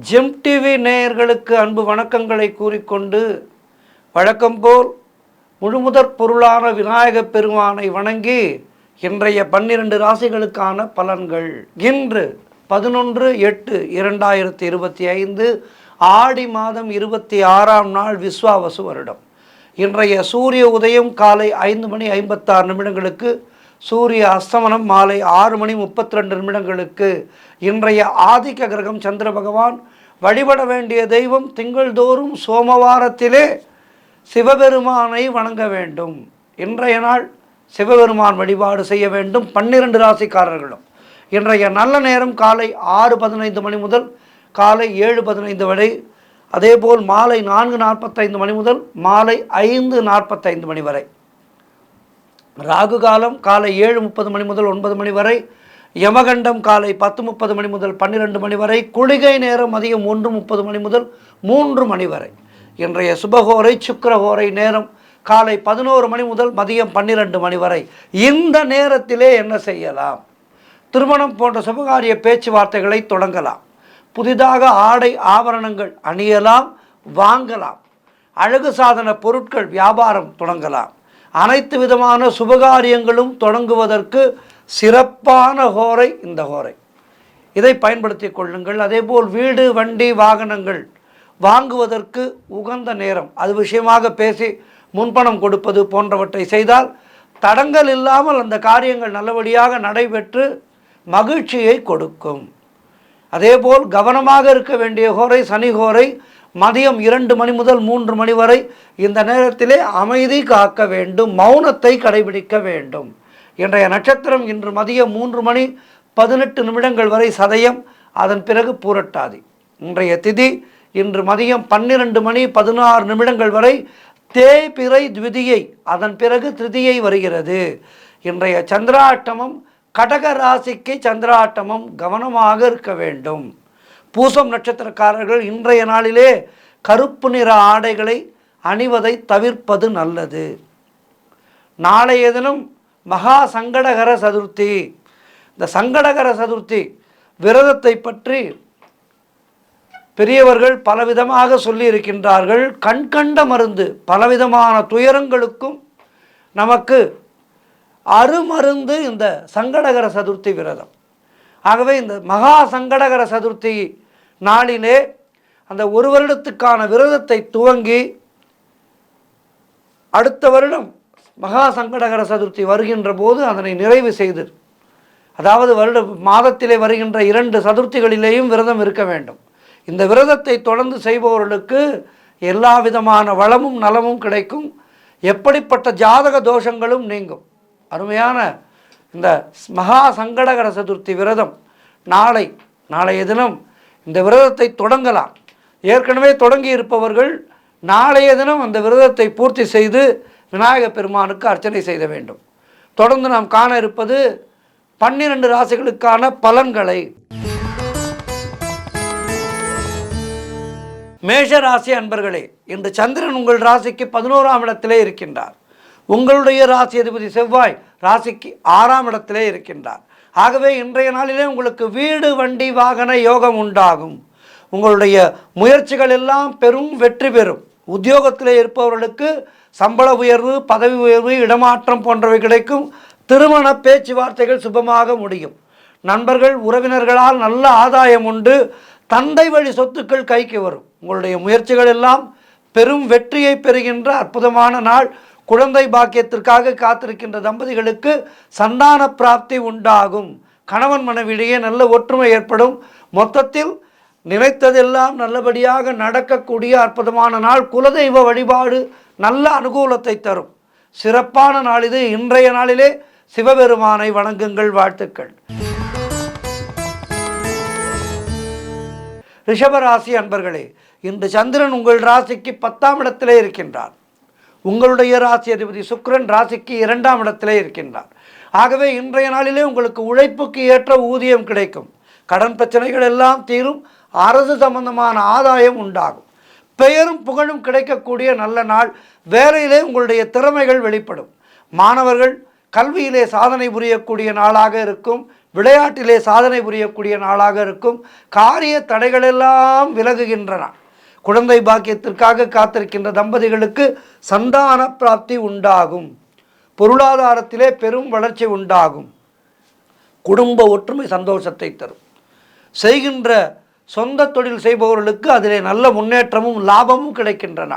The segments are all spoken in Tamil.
ஜெம் டிவி நேயர்களுக்கு அன்பு வணக்கங்களை கூறிக்கொண்டு வழக்கம்போல் முழுமுதற் பொருளான விநாயகப் பெருமானை வணங்கி இன்றைய 12 ராசிகளுக்கான பலன்கள். இன்று 11/8/2025 ஆடி மாதம் 26ஆம் நாள் விஸ்வாவசு வருடம். இன்றைய சூரிய உதயம் காலை 5:56 சூரிய அஸ்தமனம் மாலை 6:32 இன்றைய ஆதிக்க கிரகம் சந்திர பகவான். வழிபட வேண்டிய தெய்வம் திங்கள்தோறும் சோமவாரத்திலே சிவபெருமானை வணங்க வேண்டும். இன்றைய நாள் சிவபெருமான் வழிபாடு செய்ய வேண்டும். 12 ராசிக்காரர்களும் இன்றைய நல்ல நேரம் காலை 6:15 முதல் காலை 7:15 வரை, அதேபோல் மாலை 4:45 முதல் மாலை 5:45 வரை. ராகு காலம் காலை 7:30 முதல் 9 வரை, யமகண்டம் காலை 10:30 முதல் 12 வரை, குளிகை நேரம் மதியம் 1:30 முதல் 3 வரை. இன்றைய சுபகோரை சுக்கிரஹோரை நேரம் காலை 11 முதல் மதியம் 12 வரை. இந்த நேரத்திலே என்ன செய்யலாம்? திருமணம் போன்ற சுபகாரிய பேச்சுவார்த்தைகளை தொடங்கலாம். புதிதாக ஆடை ஆபரணங்கள் அணியலாம், வாங்கலாம். அழகு சாதன பொருட்கள் வியாபாரம் தொடங்கலாம். அனைத்து விதமான சுபகாரியங்களும் தொடங்குவதற்கு சிறப்பான ஹோரை இந்த ஹோரை. இதை பயன்படுத்தி கொள்ளுங்கள். அதேபோல் வீடு வண்டி வாகனங்கள் வாங்குவதற்கு உகந்த நேரம். அது விஷயமாக பேசி முன்பணம் கொடுப்பது போன்றவற்றை செய்தால் தடங்கள் இல்லாமல் அந்த காரியங்கள் நல்லபடியாக நடைபெற்று மகிழ்ச்சியை கொடுக்கும். அதேபோல் கவனமாக இருக்க வேண்டிய ஹோரை சனி ஹோரை. மதியம் 2 முதல் 3 வரை. இந்த நேரத்திலே அமைதி காக்க வேண்டும், மௌனத்தை கடைபிடிக்க வேண்டும். இன்றைய நட்சத்திரம் இன்று மதியம் 3:18 வரை சதயம், அதன் பிறகு பூரட்டாதி. இன்றைய திதி இன்று மதியம் 12:16 வரை தேய்பிறை த்விதியை, அதன் பிறகு திருதியை வருகிறது. இன்றைய சந்திராட்டமம் கடக ராசிக்கு சந்திராட்டமம், கவனமாக இருக்க வேண்டும். பூசம் நட்சத்திரக்காரர்கள் இன்றைய நாளிலே கருப்பு நிற ஆடைகளை அணிவதை தவிர்ப்பது நல்லது. நாளைய தினம் மகா சங்கடகர சதுர்த்தி. இந்த சங்கடகர சதுர்த்தி விரதத்தை பற்றி பெரியவர்கள் பலவிதமாக சொல்லி இருக்கின்றார்கள். கண்கண்ட மருந்து. பலவிதமான துயரங்களுக்கும் நமக்கு அருமருந்து இந்த சங்கடகர சதுர்த்தி விரதம். ஆகவே இந்த மகா சங்கடகர சதுர்த்தி நாளிலே அந்த ஒரு வருடத்துக்கான விரதத்தை துவங்கி அடுத்த வருடம் மகா சங்கடகர சதுர்த்தி வருகின்ற போது அதனை நிறைவு செய்து, அதாவது மாதத்திலே வருகின்ற 2 சதுர்த்திகளிலேயும் விரதம் இருக்க வேண்டும். இந்த விரதத்தை தொடர்ந்து செய்பவர்களுக்கு எல்லா விதமான வளமும் நலமும் கிடைக்கும். எப்படிப்பட்ட ஜாதக தோஷங்களும் நீங்கும். அருமையான இந்த மகா சங்கடகர சதுர்த்தி விரதம் நாளைய தினம் இந்த விரதத்தை தொடங்கலாம். ஏற்கனவே தொடங்கி இருப்பவர்கள் நாளைய தினம் அந்த விரதத்தை பூர்த்தி செய்து விநாயகப் பெருமானுக்கு அர்ச்சனை செய்த வேண்டும். தொடர்ந்து நாம் காண இருப்பது 12 ராசிகளுக்கான பலன்களை. மேஷ ராசி அன்பர்களே, இன்று சந்திரன் உங்கள் ராசிக்கு 11ஆம் இடத்திலே இருக்கின்றார். உங்களுடைய ராசி அதிபதி செவ்வாய் ராசிக்கு 6ஆம் இடத்திலே இருக்கின்றார். ஆகவே இன்றைய நாளிலே உங்களுக்கு வீடு வண்டி வாகன யோகம் உண்டாகும். உங்களுடைய முயற்சிகள் எல்லாம் பெரும் வெற்றி பெறும். உத்தியோகத்திலே இருப்பவர்களுக்கு சம்பள உயர்வு, பதவி உயர்வு, இடமாற்றம் போன்றவை கிடைக்கும். திருமண பேச்சுவார்த்தைகள் சுபமாக முடியும். நண்பர்கள் உறவினர்களால் நல்ல ஆதாயம் உண்டு. தந்தை வழி சொத்துக்கள் கைக்கு வரும். உங்களுடைய முயற்சிகள் எல்லாம் பெரும் வெற்றியை பெறுகின்ற அற்புதமான நாள். குழந்தை பாக்கியத்திற்காக காத்திருக்கின்ற தம்பதிகளுக்கு சந்தான பிராப்தி உண்டாகும். கணவன் மனைவியிடையே நல்ல ஒற்றுமை ஏற்படும். மொத்தத்தில் நினைத்ததெல்லாம் நல்லபடியாக நடக்கக்கூடிய அற்புதமான நாள். குலதெய்வ வழிபாடு நல்ல அனுகூலத்தை தரும். சிறப்பான நாள் இது. இன்றைய நாளிலே சிவபெருமானை வணங்குங்கள். வாழ்த்துக்கள். ரிஷபராசி அன்பர்களே, இன்று சந்திரன் உங்கள் ராசிக்கு 10ஆம் இடத்திலே இருக்கின்றார். உங்களுடைய ராசி அதிபதி சுக்கிரன் ராசிக்கு 2ஆம் இடத்திலே இருக்கின்றார். ஆகவே இன்றைய நாளிலே உங்களுக்கு உழைப்புக்கு ஏற்ற ஊதியம் கிடைக்கும். கடன் பிரச்சனைகள் எல்லாம் தீரும். அரசு சம்பந்தமான ஆதாயம் உண்டாகும். பெயரும் புகழும் கிடைக்கக்கூடிய நல்ல நாள். வேலையிலே உங்களுடைய திறமைகள் வெளிப்படும். மாணவர்கள் கல்வியிலே சாதனை புரியக்கூடிய நாளாக இருக்கும். விளையாட்டிலே சாதனை புரியக்கூடிய நாளாக இருக்கும். காரிய தடைகளெல்லாம் விலகுகின்றன. குழந்தை பாக்கியத்திற்காக காத்திருக்கின்ற தம்பதிகளுக்கு சந்தான பிராப்தி உண்டாகும். பொருளாதாரத்திலே பெரும் வளர்ச்சி உண்டாகும். குடும்ப ஒற்றுமை சந்தோஷத்தை தரும். செய்கின்ற சொந்த தொழில் செய்பவர்களுக்கு அதிலே நல்ல முன்னேற்றமும் லாபமும் கிடைக்கின்றன.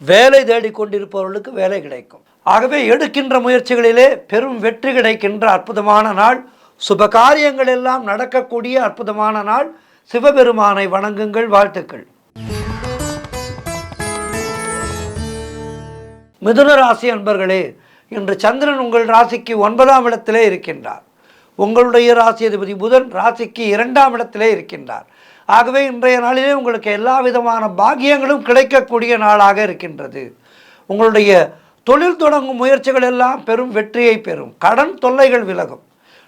வேலை தேடிக்கொண்டிருப்பவர்களுக்கு வேலை கிடைக்கும். ஆகவே எடுக்கின்ற முயற்சிகளிலே பெரும் வெற்றி கிடைக்கின்ற அற்புதமான நாள். சுப காரியங்கள் எல்லாம் நடக்கக்கூடிய அற்புதமான நாள். சிவபெருமானை வணங்குங்கள். வாழ்த்துக்கள். மிதுன ராசி அன்பர்களே, இன்று சந்திரன் உங்கள் ராசிக்கு 9ஆம் இடத்திலே இருக்கின்றார். உங்களுடைய ராசி அதிபதி புதன் ராசிக்கு 2ஆம் இடத்திலே இருக்கின்றார். ஆகவே இன்றைய நாளிலே உங்களுக்கு எல்லா விதமான பாக்கியங்களும் கிடைக்கக்கூடிய நாளாக இருக்கின்றது. உங்களுடைய தொழில் தொடங்கும் முயற்சிகள் எல்லாம் பெரும் வெற்றியை பெறும். கடன் தொல்லைகள் விலகும்.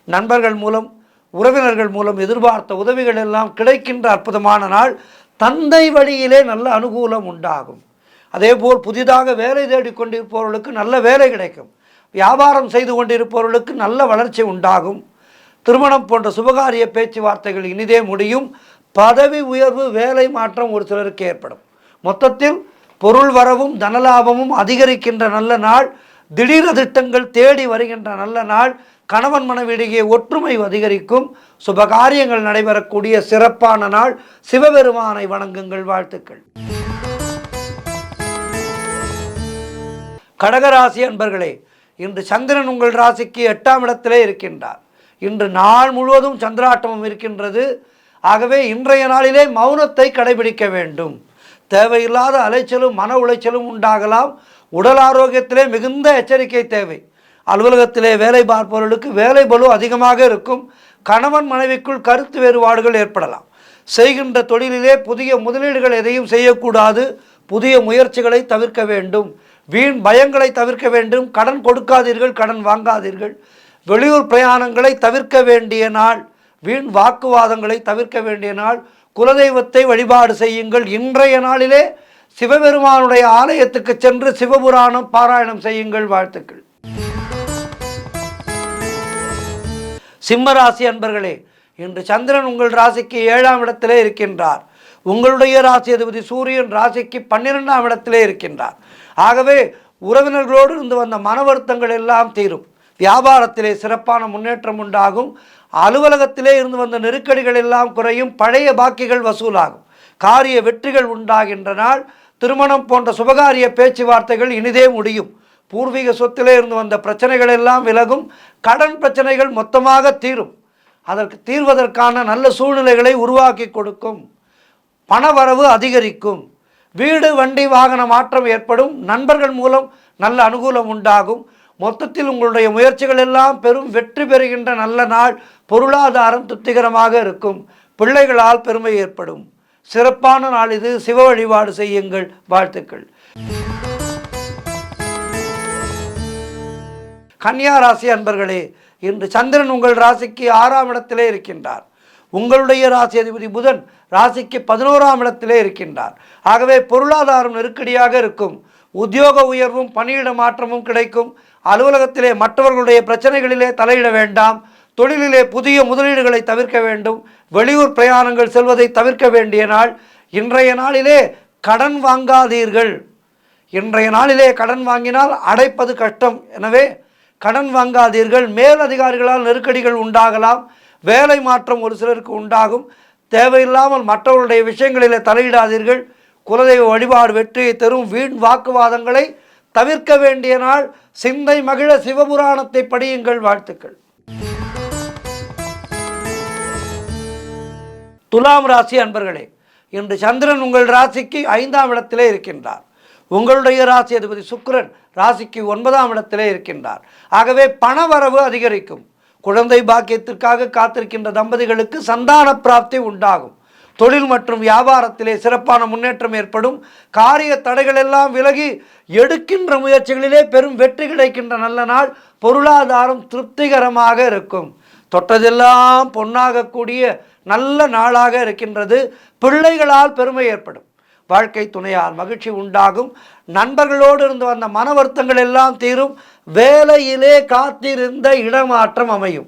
நண்பர்கள் மூலம் உறவினர்கள் மூலம் எதிர்பார்த்த உதவிகள் எல்லாம் கிடைக்கின்ற அற்புதமான நாள். தந்தை வழியிலே நல்ல அனுகூலம் உண்டாகும். அதேபோல் புதிதாக வேலை தேடிக்கொண்டிருப்பவர்களுக்கு நல்ல வேலை கிடைக்கும். வியாபாரம் செய்து கொண்டிருப்பவர்களுக்கு நல்ல வளர்ச்சி உண்டாகும். திருமணம் போன்ற சுபகாரிய பேச்சுவார்த்தைகள் இனிதே முடியும். பதவி உயர்வு, வேலை மாற்றம் ஒரு சிலருக்கு ஏற்படும். மொத்தத்தில் பொருள் வரவும் தனலாபமும் அதிகரிக்கின்ற நல்ல நாள். திடீர் திட்டங்கள் தேடி வருகின்ற நல்ல நாள். கணவன் மனைவியிடையே ஒற்றுமை அதிகரிக்கும். சுபகாரியங்கள் நடைபெறக்கூடிய சிறப்பான நாள். சிவபெருமானை வணங்குங்கள். வாழ்த்துக்கள். கடகராசி அன்பர்களே, இன்று சந்திரன் உங்கள் ராசிக்கு 8ஆம் இடத்திலே இருக்கின்றார். இன்று நாள் முழுவதும் சந்திராட்டமும் இருக்கின்றது. ஆகவே இன்றைய நாளிலே மௌனத்தை கடைபிடிக்க வேண்டும். தேவையில்லாத அலைச்சலும் மன உளைச்சலும் உண்டாகலாம். உடல் ஆரோக்கியத்திலே மிகுந்த எச்சரிக்கை தேவை. அலுவலகத்திலே வேலை பார்ப்பவர்களுக்கு வேலை பளு அதிகமாக இருக்கும். கணவன் மனைவிக்குள் கருத்து வேறுபாடுகள் ஏற்படலாம். செய்கின்ற தொழிலிலே புதிய முதலீடுகள் எதையும் செய்யக்கூடாது. புதிய முயற்சிகளை தவிர்க்க வேண்டும். வீண் பயங்களை தவிர்க்க வேண்டும். கடன் கொடுக்காதீர்கள், கடன் வாங்காதீர்கள். வெளியூர் பிரயாணங்களை தவிர்க்க வேண்டிய நாள். வீண் வாக்குவாதங்களை தவிர்க்க வேண்டிய நாள். குலதெய்வத்தை வழிபாடு செய்யுங்கள். இன்றைய நாளிலே சிவபெருமானுடைய ஆலயத்துக்கு சென்று சிவபுராணம் பாராயணம் செய்யுங்கள். வாழ்த்துக்கள். சிம்மராசி அன்பர்களே, இன்று சந்திரன் உங்கள் ராசிக்கு 7ஆம் இடத்திலே இருக்கின்றார். உங்களுடைய ராசி அதிபதி சூரியன் ராசிக்கு 12ஆம் இடத்திலே இருக்கின்றார். ஆகவே உறவினர்களோடு இருந்து வந்த மன வருத்தங்கள் எல்லாம் தீரும். வியாபாரத்திலே சிறப்பான முன்னேற்றம் உண்டாகும். அலுவலகத்திலே இருந்து வந்த நெருக்கடிகள் எல்லாம் குறையும். பழைய பாக்கிகள் வசூலாகும். காரிய வெற்றிகள் உண்டாகின்ற நாள். திருமணம் போன்ற சுபகாரிய பேச்சுவார்த்தைகள் இனிதே முடியும். பூர்வீக சொத்திலே இருந்து வந்த பிரச்சனைகள் எல்லாம் விலகும். கடன் பிரச்சனைகள் மொத்தமாக தீரும். அதற்கு தீர்வதற்கான நல்ல சூழ்நிலைகளை உருவாக்கி கொடுக்கும். பணவரவு அதிகரிக்கும். வீடு வண்டி வாகன மாற்றம் ஏற்படும். நண்பர்கள் மூலம் நல்ல அனுகூலம் உண்டாகும். மொத்தத்தில் உங்களுடைய முயற்சிகள் எல்லாம் பெரும் வெற்றி பெறுகின்ற நல்ல நாள். பொருளாதாரம் திருப்திகரமாக இருக்கும். பிள்ளைகளால் பெருமை ஏற்படும். சிறப்பான நாள் இது. சிவ வழிபாடு செய்யுங்கள். வாழ்த்துக்கள். கன்னியா ராசி அன்பர்களே, இன்று சந்திரன் உங்கள் ராசிக்கு 6ஆம் இடத்திலே இருக்கின்றார். உங்களுடைய ராசி அதிபதி புதன் ராசிக்கு 11ஆம் இடத்திலே இருக்கின்றார். ஆகவே பொருளாதாரம் நெருக்கடியாக இருக்கும். உத்தியோக உயர்வும் பணியிட மாற்றமும் கிடைக்கும். அலுவலகத்திலே மற்றவர்களுடைய பிரச்சனைகளிலே தலையிட வேண்டாம். தொழிலிலே புதிய முதலீடுகளை தவிர்க்க வேண்டும். வெளியூர் பிரயாணங்கள் செல்வதை தவிர்க்க வேண்டிய நாள். இன்றைய நாளிலே கடன் வாங்காதீர்கள். இன்றைய நாளிலே கடன் வாங்கினால் அடைப்பது கஷ்டம். எனவே கடன் வாங்காதீர்கள். மேல் அதிகாரிகளால் நெருக்கடிகள் உண்டாகலாம். வேலை மாற்றம் ஒரு சிலருக்கு உண்டாகும். தேவையில்லாமல் மற்றவர்களுடைய விஷயங்களிலே தலையிடாதீர்கள். குலதெய்வ வழிபாடு வெற்றியை தரும். வீண் வாக்குவாதங்களை தவிர்க்க வேண்டிய நாள். சிந்தை மகிழ சிவபுராணத்தை படியுங்கள். வாழ்த்துக்கள். துலாம் ராசி அன்பர்களே, இன்று சந்திரன் உங்கள் ராசிக்கு 5ஆம் இடத்திலே இருக்கின்றார். உங்களுடைய ராசி அதிபதி சுக்கிரன் ராசிக்கு 9ஆம் இடத்திலே இருக்கின்றார். ஆகவே பணவரவு அதிகரிக்கும். குழந்தை பாக்கியத்திற்காக காத்திருக்கின்ற தம்பதிகளுக்கு சந்தான பிராப்தி உண்டாகும். தொழில் மற்றும் வியாபாரத்திலே சிறப்பான முன்னேற்றம் ஏற்படும். காரிய தடைகள் எல்லாம் விலகி எடுக்கின்ற முயற்சிகளிலே பெரும் வெற்றி கிடைக்கின்ற நல்ல நாள். பொருளாதாரம் திருப்திகரமாக இருக்கும். தொட்டதெல்லாம் பொன்னாகக்கூடிய நல்ல நாளாக இருக்கின்றது. பிள்ளைகளால் பெருமை ஏற்படும். வாழ்க்கை துணையால் மகிழ்ச்சி உண்டாகும். நண்பர்களோடு இருந்து வந்த மன வருத்தங்கள் எல்லாம் தீரும். வேலையிலே காத்திருந்த இடமாற்றம் அமையும்.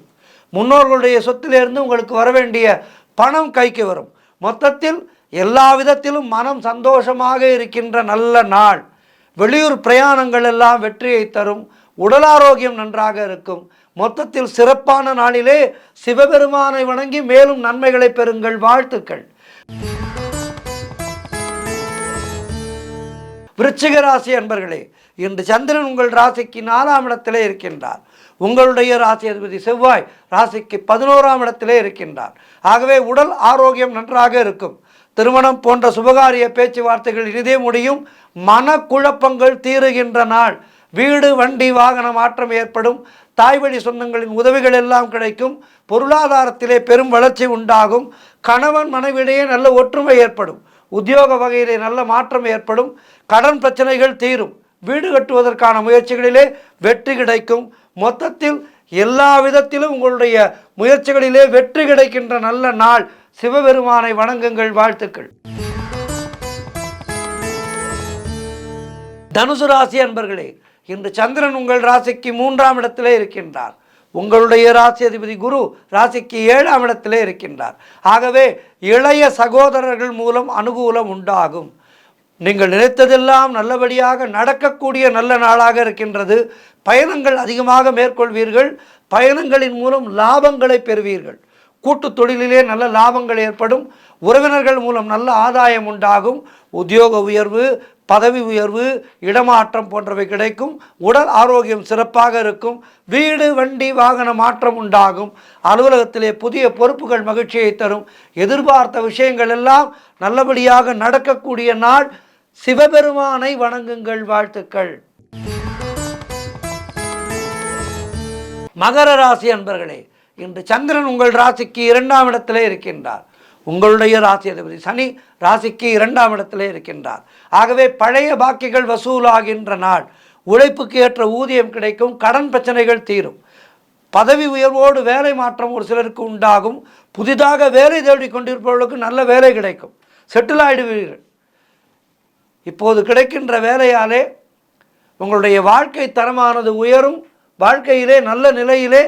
முன்னோர்களுடைய சொத்திலிருந்து உங்களுக்கு வர வேண்டிய பணம் கைக்கு வரும். மொத்தத்தில் எல்லா விதத்திலும் மனம் சந்தோஷமாக இருக்கின்ற நல்ல நாள். வெளியூர் பிரயாணங்கள் எல்லாம் வெற்றியை தரும். உடல் ஆரோக்கியம் நன்றாக இருக்கும். மொத்தத்தில் சிறப்பான நாளிலே சிவபெருமானை வணங்கி மேலும் நன்மைகளை பெறுங்கள். வாழ்த்துக்கள். விருச்சிக ராசி அன்பர்களே, இன்று சந்திரன் உங்கள் ராசிக்கு 4ஆம் இடத்திலே இருக்கின்றார். உங்களுடைய ராசி அதிபதி செவ்வாய் ராசிக்கு 11ஆம் இடத்திலே இருக்கின்றார். ஆகவே உடல் ஆரோக்கியம் நன்றாக இருக்கும். திருமணம் போன்ற சுபகாரிய பேச்சுவார்த்தைகள் இனிதே முடியும். மனக்குழப்பங்கள் தீருகின்ற நாள். வீடு வண்டி வாகன மாற்றம் ஏற்படும். தாய்வழி சொந்தங்களின் உதவிகள் எல்லாம் கிடைக்கும். பொருளாதாரத்திலே பெரும் வளர்ச்சி உண்டாகும். கணவன் மனைவியிடையே நல்ல ஒற்றுமை ஏற்படும். உத்தியோக வகையிலே நல்ல மாற்றம் ஏற்படும். கடன் பிரச்சனைகள் தீரும். வீடு கட்டுவதற்கான முயற்சிகளிலே வெற்றி கிடைக்கும். மொத்தத்தில் எல்லா விதத்திலும் உங்களுடைய முயற்சிகளிலே வெற்றி கிடைக்கின்ற நல்ல நாள். சிவபெருமானை வணங்குங்கள். வாழ்த்துக்கள். தனுசு ராசி அன்பர்களே, இன்று சந்திரன் உங்கள் ராசிக்கு 3ஆம் இடத்திலே இருக்கின்றார். உங்களுடைய ராசி அதிபதி குரு ராசிக்கு 7ஆம் இடத்திலே இருக்கின்றார். ஆகவே இளைய சகோதரர்கள் மூலம் அனுகூலம் உண்டாகும். நீங்கள் நினைத்ததெல்லாம் நல்லபடியாக நடக்கக்கூடிய நல்ல நாளாக இருக்கின்றது. பயணங்கள் அதிகமாக மேற்கொள்வீர்கள். பயணங்களின் மூலம் லாபங்களை பெறுவீர்கள். கூட்டு தொழிலிலே நல்ல லாபங்கள் ஏற்படும். உறவினர்கள் மூலம் நல்ல ஆதாயம் உண்டாகும். உத்தியோக உயர்வு, பதவி உயர்வு, இடமாற்றம் போன்றவை கிடைக்கும். உடல் ஆரோக்கியம் சிறப்பாக இருக்கும். வீடு வண்டி வாகன மாற்றம் உண்டாகும். அலுவலகத்திலே புதிய பொறுப்புகள் மகிழ்ச்சியை தரும். எதிர்பார்த்த விஷயங்கள் எல்லாம் நல்லபடியாக நடக்கக்கூடிய நாள். சிவபெருமானை வணங்குங்கள். வாழ்த்துக்கள். மகர ராசி அன்பர்களே, இன்று சந்திரன் உங்கள் ராசிக்கு 2ஆம் இடத்திலே இருக்கின்றார். உங்களுடைய ராசி அதிபதி சனி ராசிக்கு 2ஆம் இடத்திலே இருக்கின்றார். ஆகவே பழைய பாக்கிகள் வசூலாகின்ற நாள். உழைப்புக்கு ஏற்ற ஊதியம் கிடைக்கும். கடன் பிரச்சனைகள் தீரும். பதவி உயர்வோடு வேலை மாற்றம் ஒரு சிலருக்கு உண்டாகும். புதிதாக வேலை தேடி கொண்டிருப்பவர்களுக்கு நல்ல வேலை கிடைக்கும். செட்டில் ஆகிடுவீர்கள். இப்போது கிடைக்கின்ற வேலையாலே உங்களுடைய வாழ்க்கை தரமானது உயரும். வாழ்க்கையிலே நல்ல நிலையிலே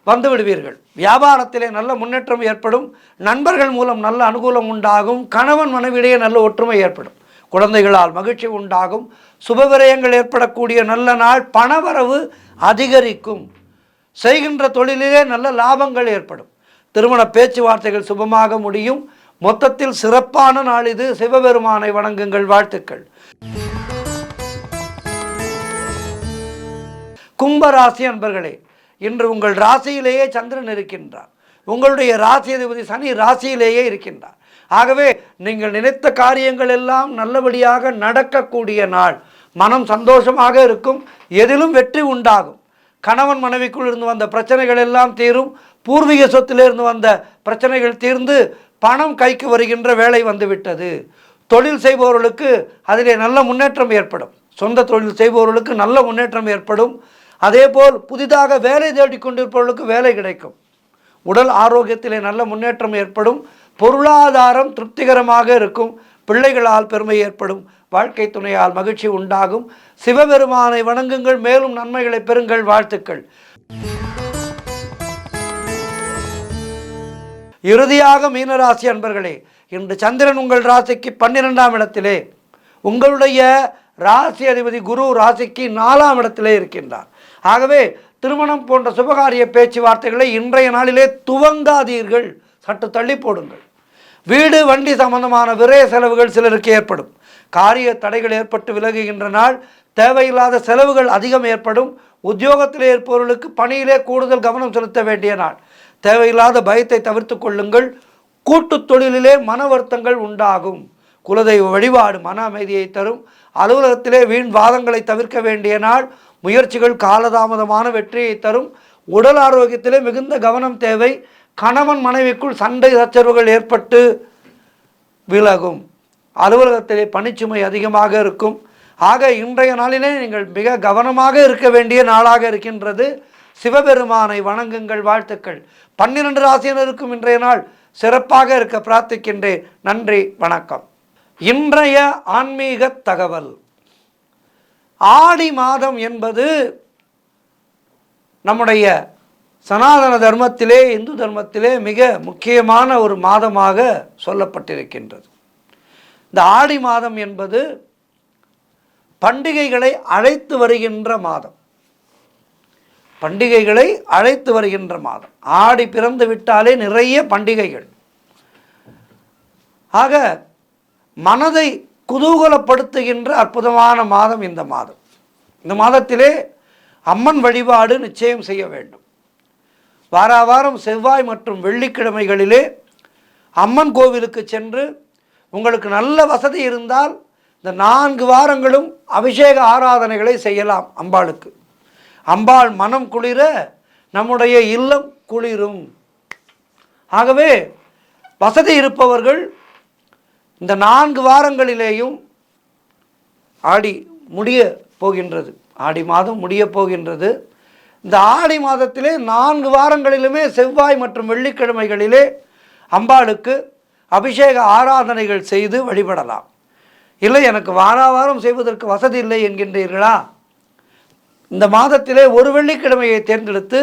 வந்து விடுவீர்கள். வியாபாரத்திலே நல்ல முன்னேற்றம் ஏற்படும். நண்பர்கள் மூலம் நல்ல அனுகூலம் உண்டாகும். கணவன் மனைவியிடையே நல்ல ஒற்றுமை ஏற்படும். குழந்தைகளால் மகிழ்ச்சி உண்டாகும். சுபவிரயங்கள் ஏற்படக்கூடிய நல்ல நாள். பணவரவு அதிகரிக்கும். செய்கின்ற தொழிலிலே நல்ல லாபங்கள் ஏற்படும். திருமண பேச்சுவார்த்தைகள் சுபமாக முடியும். மொத்தத்தில் சிறப்பான நாள் இது. சிவபெருமானை வணங்குங்கள். வாழ்த்துக்கள். கும்பராசி அன்பர்களே, இன்று உங்கள் ராசியிலேயே சந்திரன் இருக்கின்றார். உங்களுடைய ராசி அதிபதி சனி ராசியிலேயே இருக்கின்றார். ஆகவே நீங்கள் நினைத்த காரியங்கள் எல்லாம் நல்லபடியாக நடக்கக்கூடிய நாள். மனம் சந்தோஷமாக இருக்கும். எதிலும் வெற்றி உண்டாகும். கணவன் மனைவிக்குள் இருந்து வந்த பிரச்சனைகள் எல்லாம் தீரும். பூர்வீக சொத்திலிருந்து வந்த பிரச்சனைகள் தீர்ந்து பணம் கைக்கு வருகின்ற வேலை வந்துவிட்டது. தொழில் செய்பவர்களுக்கு அதிலே நல்ல முன்னேற்றம் ஏற்படும். சொந்த தொழில் செய்பவர்களுக்கு நல்ல முன்னேற்றம் ஏற்படும். அதேபோல் புதிதாக வேலை தேடிக்கொண்டிருப்பவர்களுக்கு வேலை கிடைக்கும். உடல் ஆரோக்கியத்திலே நல்ல முன்னேற்றம் ஏற்படும். பொருளாதாரம் திருப்திகரமாக இருக்கும். பிள்ளைகளால் பெருமை ஏற்படும். வாழ்க்கை துணையால் மகிழ்ச்சி உண்டாகும். சிவபெருமானை வணங்குங்கள். மேலும் நன்மைகளை பெறுங்கள். வாழ்த்துக்கள். இறுதியாக மீனராசி அன்பர்களே, இன்று சந்திரன் உங்கள் ராசிக்கு 12ஆம் இடத்திலே, உங்களுடைய ராசி அதிபதி குரு ராசிக்கு 4ஆம் இடத்திலே இருக்கின்றார். ஆகவே திருமணம் போன்ற சுபகாரிய பேச்சுவார்த்தைகளை இன்றைய நாளிலே துவங்காதீர்கள். சற்று தள்ளி போடுங்கள். வீடு வண்டி சம்பந்தமான விரய செலவுகள் சிலருக்கு ஏற்படும். காரிய தடைகள் ஏற்பட்டு விலகுகின்ற நாள். தேவையில்லாத செலவுகள் அதிகம் ஏற்படும். உத்தியோகத்திலே இருப்பவர்களுக்கு பணியிலே கூடுதல் கவனம் செலுத்த வேண்டிய நாள். தேவையில்லாத பயத்தை தவிர்த்து கொள்ளுங்கள். கூட்டு தொழிலிலே மன வருத்தங்கள் உண்டாகும். குலதெய்வ வழிபாடு மன அமைதியை தரும். அலுவலகத்திலே வீண் வாதங்களை தவிர்க்க வேண்டிய நாள். முயற்சிகள் காலதாமதமான வெற்றியை தரும். உடல் ஆரோக்கியத்திலே மிகுந்த கவனம் தேவை. கணவன் மனைவிக்குள் சண்டை சச்சரவுகள் ஏற்பட்டு விலகும். அலுவலகத்திலே பணிச்சுமை அதிகமாக இருக்கும். ஆக இன்றைய நாளிலே நீங்கள் மிக கவனமாக இருக்க வேண்டிய நாளாக இருக்கின்றது. சிவபெருமானை வணங்குங்கள். வாழ்த்துக்கள். 12 ராசியினருக்கும் இன்றைய நாள் சிறப்பாக இருக்க பிரார்த்திக்கின்றேன். நன்றி, வணக்கம். இன்றைய ஆன்மீக தகவல். ஆடி மாதம் என்பது நம்முடைய சனாதன தர்மத்திலே, இந்து தர்மத்திலே மிக முக்கியமான ஒரு மாதமாக சொல்லப்பட்டிருக்கின்றது. இந்த ஆடி மாதம் என்பது பண்டிகைகளை அழைத்து வருகின்ற மாதம். பண்டிகைகளை அழைத்து வருகின்ற மாதம். ஆடி பிறந்து விட்டாலே நிறைய பண்டிகைகள். ஆக மனதை குதூகலப்படுத்துகின்ற அற்புதமான மாதம் இந்த மாதம். இந்த மாதத்திலே அம்மன் வழிபாடு நிச்சயம் செய்ய வேண்டும். வாராவாரம் செவ்வாய் மற்றும் வெள்ளிக்கிழமைகளிலே அம்மன் கோவிலுக்கு சென்று, உங்களுக்கு நல்ல வசதி இருந்தால் இந்த 4 வாரங்களும் அபிஷேக ஆராதனைகளை செய்யலாம் அம்பாளுக்கு. அம்பாள் மனம் குளிர நம்முடைய இல்லம் குளிரும். ஆகவே வசதி இருப்பவர்கள் இந்த 4 வாரங்களிலேயும், ஆடி முடிய போகின்றது, ஆடி மாதம் முடிய போகின்றது. இந்த ஆடி மாதத்திலே 4 வாரங்களிலுமே செவ்வாய் மற்றும் வெள்ளிக்கிழமைகளிலே அம்பாளுக்கு அபிஷேக ஆராதனைகள் செய்து வழிபடலாம். இல்லை, எனக்கு வாராவாரம் செய்வதற்கு வசதி இல்லை என்கின்றீர்களா? இந்த மாதத்திலே ஒரு வெள்ளிக்கிழமையை தேர்ந்தெடுத்து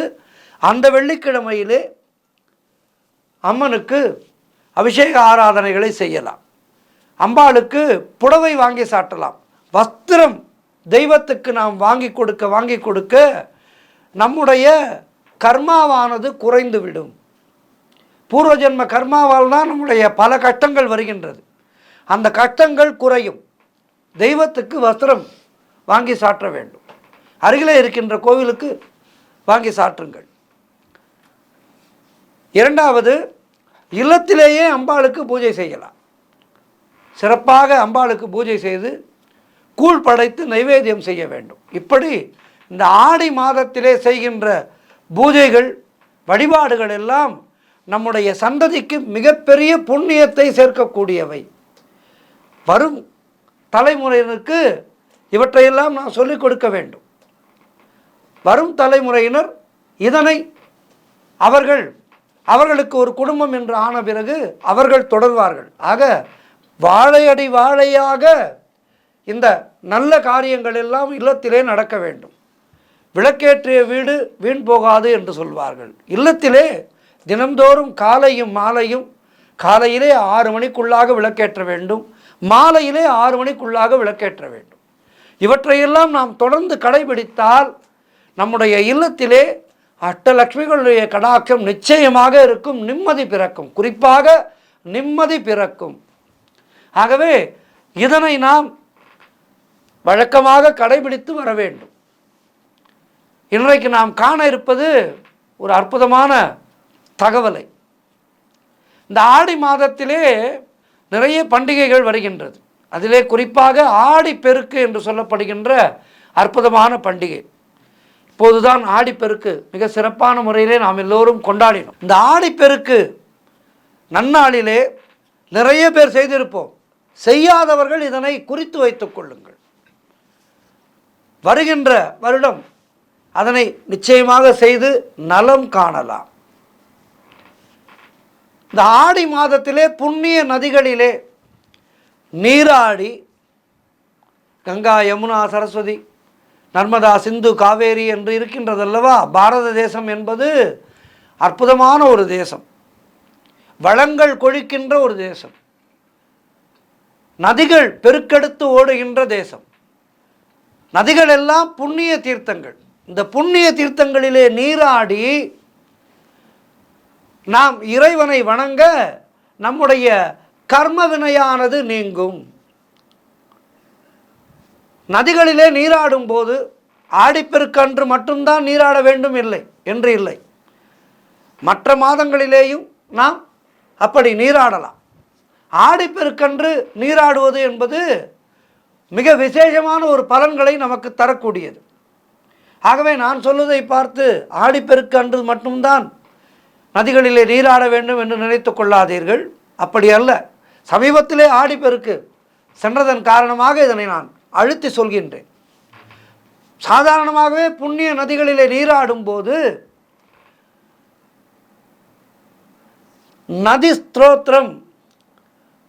அந்த வெள்ளிக்கிழமையிலே அம்மனுக்கு அபிஷேக ஆராதனைகளை செய்யலாம். அம்பாளுக்கு புடவை வாங்கி சாட்டலாம். வஸ்திரம் தெய்வத்துக்கு நாம் வாங்கி கொடுக்க நம்முடைய கர்மாவானது குறைந்துவிடும். பூர்வ ஜென்ம கர்மாவால் தான் நம்முடைய பல கஷ்டங்கள் வருகின்றது. அந்த கஷ்டங்கள் குறையும். தெய்வத்துக்கு வஸ்திரம் வாங்கி சாற்ற வேண்டும். அருகிலே இருக்கின்ற கோவிலுக்கு வாங்கி சாற்றுங்கள். இரண்டாவது, இல்லத்திலேயே அம்பாளுக்கு பூஜை செய்யலாம். சிறப்பாக அம்பாளுக்கு பூஜை செய்து கூழ் படைத்து நைவேத்தியம் செய்ய வேண்டும். இப்படி இந்த ஆடி மாதத்திலே செய்கின்ற பூஜைகள், வழிபாடுகள் எல்லாம் நம்முடைய சந்ததிக்கு மிகப்பெரிய புண்ணியத்தை சேர்க்கக்கூடியவை. வரும் தலைமுறையினருக்கு இவற்றையெல்லாம் நான் சொல்லிக் கொடுக்க வேண்டும். வரும் தலைமுறையினர் இதனை அவர்களுக்கு ஒரு குடும்பம் என்று ஆன பிறகு அவர்கள் தொடர்வார்கள். ஆக வாழையடி வாழையாக இந்த நல்ல காரியங்கள் எல்லாம் இல்லத்திலே நடக்க வேண்டும். விளக்கேற்றிய வீடு வீண் போகாது என்று சொல்வார்கள். இல்லத்திலே தினந்தோறும் காலையும் மாலையும், காலையிலே 6 மணிக்குள்ளாக விளக்கேற்ற வேண்டும், மாலையிலே 6 மணிக்குள்ளாக விளக்கேற்ற வேண்டும். இவற்றையெல்லாம் நாம் தொடர்ந்து கடைபிடித்தால் நம்முடைய இல்லத்திலே அஷ்டலட்சுமிகளுடைய கடாட்சம் நிச்சயமாக இருக்கும். நிம்மதி பிறக்கும், குறிப்பாக நிம்மதி பிறக்கும். ஆகவே இதனை நாம் வழக்கமாக கடைபிடித்து வர வேண்டும். இன்றைக்கு நாம் காண இருப்பது ஒரு அற்புதமான தகவலை. இந்த ஆடி மாதத்திலே நிறைய பண்டிகைகள் வருகின்றது. அதிலே குறிப்பாக ஆடிப்பெருக்கு என்று சொல்லப்படுகின்ற அற்புதமான பண்டிகை. இப்போதுதான் ஆடிப்பெருக்கு மிக சிறப்பான முறையிலே நாம் எல்லோரும் கொண்டாடினோம். இந்த ஆடிப்பெருக்கு நன்னாளிலே நிறைய பேர் செய்திருப்போம். செய்யாதவர்கள் இதனை குறித்து வைத்துக் கொள்ளுங்கள். வருகின்ற வருடம் அதனை நிச்சயமாக செய்து நலம் காணலாம். இந்த ஆடி மாதத்திலே புண்ணிய நதிகளிலே நீராடி, கங்கா, யமுனா, சரஸ்வதி, நர்மதா, சிந்து, காவேரி என்று இருக்கின்றதல்லவா. பாரத தேசம் என்பது அற்புதமான ஒரு தேசம், வளங்கள் கொழிக்கின்ற ஒரு தேசம், நதிகள் பெருக்கெடுத்து ஓடுகின்ற தேசம். நதிகள் எல்லாம் புண்ணிய தீர்த்தங்கள். இந்த புண்ணிய தீர்த்தங்களிலே நீராடி நாம் இறைவனை வணங்க நம்முடைய கர்ம வினையானது நீங்கும். நதிகளிலே நீராடும் போது ஆடிப்பெருக்கன்று மட்டும்தான் நீராட வேண்டும் இல்லை என்று இல்லை. மற்ற மாதங்களிலேயும் நாம் அப்படி நீராடலாம். ஆடிப்பெருக்கன்று நீராடுவது என்பது மிக விசேஷமான ஒரு பலன்களை நமக்கு தரக்கூடியது. ஆகவே நான் சொல்வதை பார்த்து ஆடிப்பெருக்கன்று மட்டும்தான் நதிகளிலே நீராட வேண்டும் என்று நினைத்து கொள்ளாதீர்கள். அப்படி அல்ல. சமீபத்திலே ஆடிப்பெருக்கு சென்றதன் காரணமாக இதனை நான் அழுத்தி சொல்கின்றேன். சாதாரணமாகவே புண்ணிய நதிகளிலே நீராடும் போது நதி ஸ்தோத்திரம்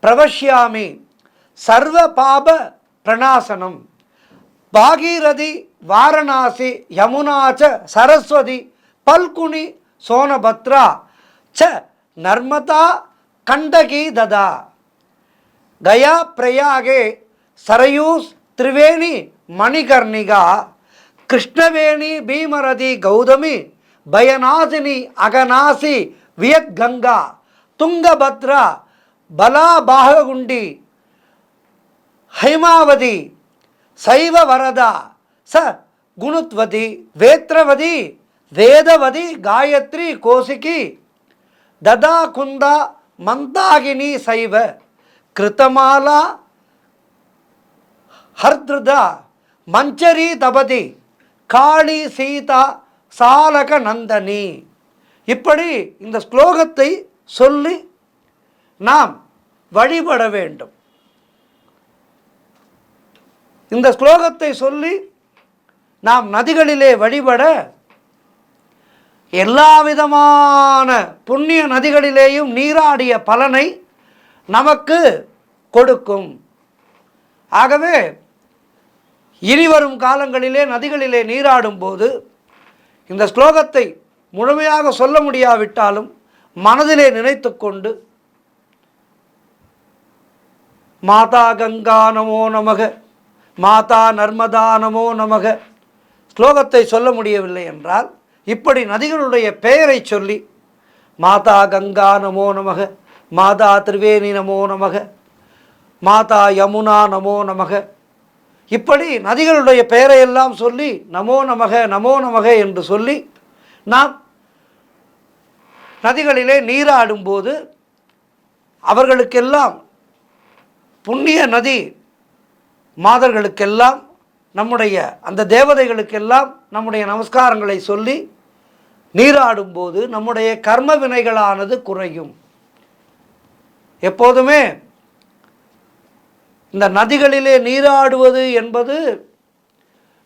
பிரவஷ்யாமி சர்வ பாப பிரணாசனம் பாகீரதி வாரணாசி யமுனாச்ச சரஸ்வதி பல்குனி சோனபத்ரா ச நர்மதா கண்டகி ததா கயா பிரயாகே சரயூஸ் திரிவேணி மணிகர்ணிகா கிருஷ்ணவேணி பீமரதி கௌதமி பயநாசினி அகநாசி வியத்கங்கா துங்கபத்ரா பலாபாககுண்டி ஹைமாவதி சைவ வரதா ச குணுத்வதி வேத்ரவதி வேதவதி காயத்ரி கோசிகி ததா குந்தா மந்தாகினி சைவ கிருத்தமாலா ஹர்திருதா மஞ்சரி தபதி காளி சீதா சாலக நந்தனி. இப்படி இந்த ஸ்லோகத்தை சொல்லி நாம் வழிபட வேண்டும். இந்த ஸ்லோகத்தை சொல்லி நாம் நதிகளிலே வழிபட எல்லா விதமான புண்ணிய நதிகளிலேயும் நீராடிய பலனை நமக்கு கொடுக்கும். ஆகவே இனிவரும் காலங்களிலே நதிகளிலே நீராடும் போது இந்த ஸ்லோகத்தை முழுமையாக சொல்ல முடியாவிட்டாலும் மனதிலே நினைத்து கொண்டு மாதா கங்கா நமோ நமக, மாதா நர்மதா நமோ நமக ஸ்லோகத்தை சொல்ல முடியவில்லை என்றால் இப்படி நதிகளுடைய பெயரை சொல்லி மாதா கங்கா நமோ நமக, மாதா திரிவேணி நமோ நமக, மாதா யமுனா நமோ நமக, இப்படி நதிகளுடைய பெயரையெல்லாம் சொல்லி நமோ நமக நமோ நமக என்று சொல்லி நாம் நதிகளிலே நீராடும்போது அவர்களுக்கெல்லாம் புண்ணிய நதி மாதர்களுக்கெல்லாம் நம்முடைய அந்த தேவதைகளுக்கெல்லாம் நம்முடைய நமஸ்காரங்களை சொல்லி நீராடும்போது நம்முடைய கர்ம வினைகளானது குறையும். எப்போதுமே இந்த நதிகளிலே நீராடுவது என்பது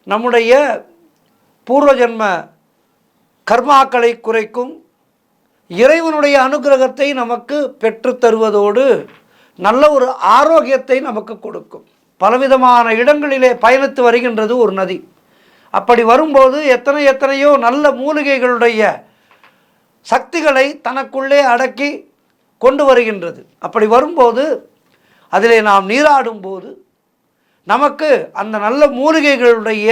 நம்முடைய பூர்வ ஜென்ம கர்மாக்களை குறைக்கும், இறைவனுடைய அனுகிரகத்தை நமக்கு பெற்று தருவதோடு நல்ல ஒரு ஆரோக்கியத்தை நமக்கு கொடுக்கும். பலவிதமான இடங்களிலே பயணித்து வருகின்றது ஒரு நதி. அப்படி வரும்போது எத்தனையோ நல்ல மூலிகைகளுடைய சக்திகளை தனக்குள்ளே அடக்கி கொண்டு வருகின்றது. அப்படி வரும்போது அதிலே நாம் நீராடும்போது நமக்கு அந்த நல்ல மூலிகைகளுடைய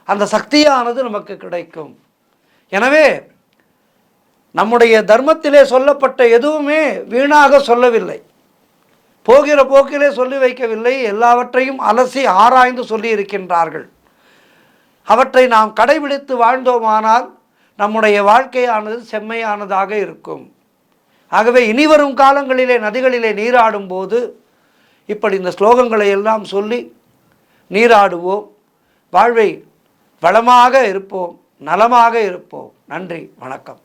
அந்த சக்தியானது நமக்கு கிடைக்கும். எனவே நம்முடைய தர்மத்திலே சொல்லப்பட்ட எதுவுமே வீணாக சொல்லவில்லை, போகிற போக்கிலே சொல்லி வைக்கவில்லை. எல்லாவற்றையும் அலசி ஆராய்ந்து சொல்லி இருக்கின்றார்கள். அவற்றை நாம் கடைபிடித்து வாழ்ந்தோமானால் நம்முடைய வாழ்க்கையானது செம்மையானதாக இருக்கும். ஆகவே இனிவரும் காலங்களிலே நதிகளிலே நீராடும் போது இப்படி இந்த ஸ்லோகங்களை எல்லாம் சொல்லி நீராடுவோம். வாழ்வை வளமாக இருப்போம், நலமாக இருப்போம். நன்றி, வணக்கம்.